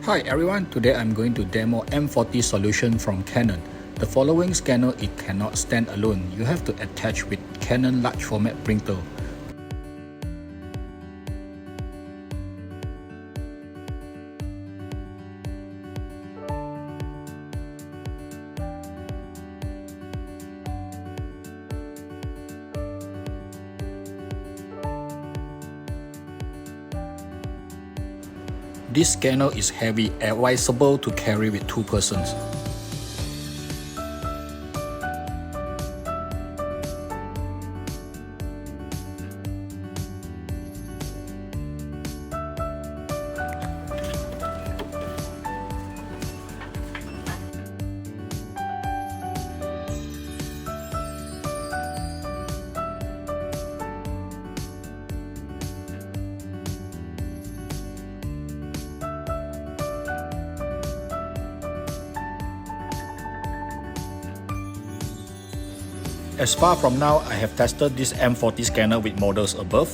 Hi everyone, today I'm going to demo M40 Solution from Canon. The following scanner, it cannot stand alone. You have to attach with Canon large format printer. This scanner is heavy, advisable to carry with 2 persons. As far from now, I have tested this M40 scanner with models above.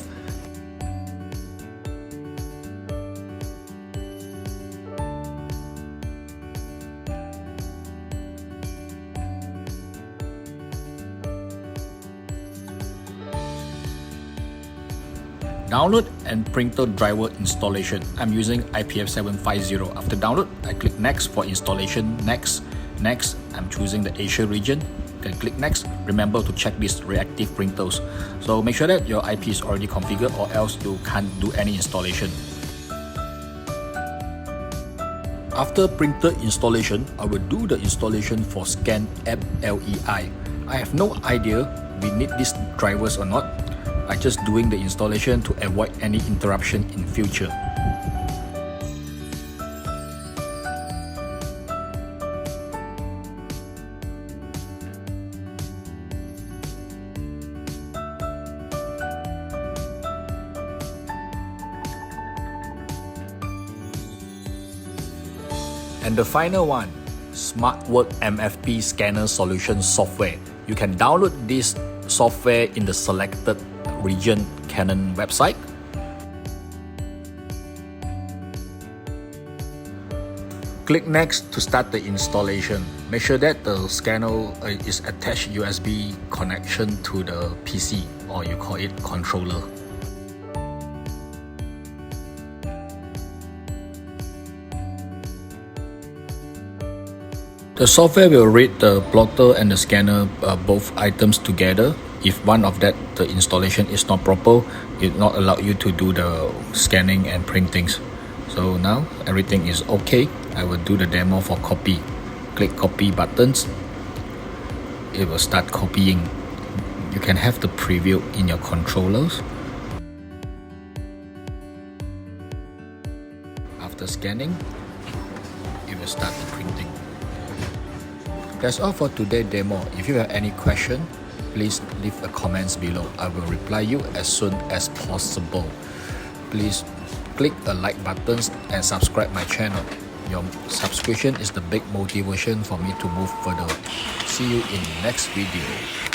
Download and printer driver installation. I'm using IPF750. After download, I click next for installation. Next. I'm choosing the Asia region. Then click next. Remember to check these reactive printers. So make sure that your IP is already configured, or else you can't do any installation. After printer installation, I will do the installation for Scan app LEI. I have no idea we need these drivers or not. I'm just doing the installation to avoid any interruption in future. And the final one, SmartWork MFP Scanner Solution software. You can download this software in the selected region Canon website. Click next to start the installation. Make sure that the scanner is attached USB connection to the PC, or you call it controller. The software will read the plotter and the scanner, both items together. If one of that, the installation is not proper, it will not allow you to do the scanning and printings. So now everything is okay. I will do the demo for copy. Click copy buttons. It will start copying. You can have the preview in your controllers. After scanning, it will start the printing. That's all for today's demo. If you have any question, please leave a comments below. I will reply you as soon as possible. Please click the like buttons and subscribe my channel. Your subscription is the big motivation for me to move further. See you in next video.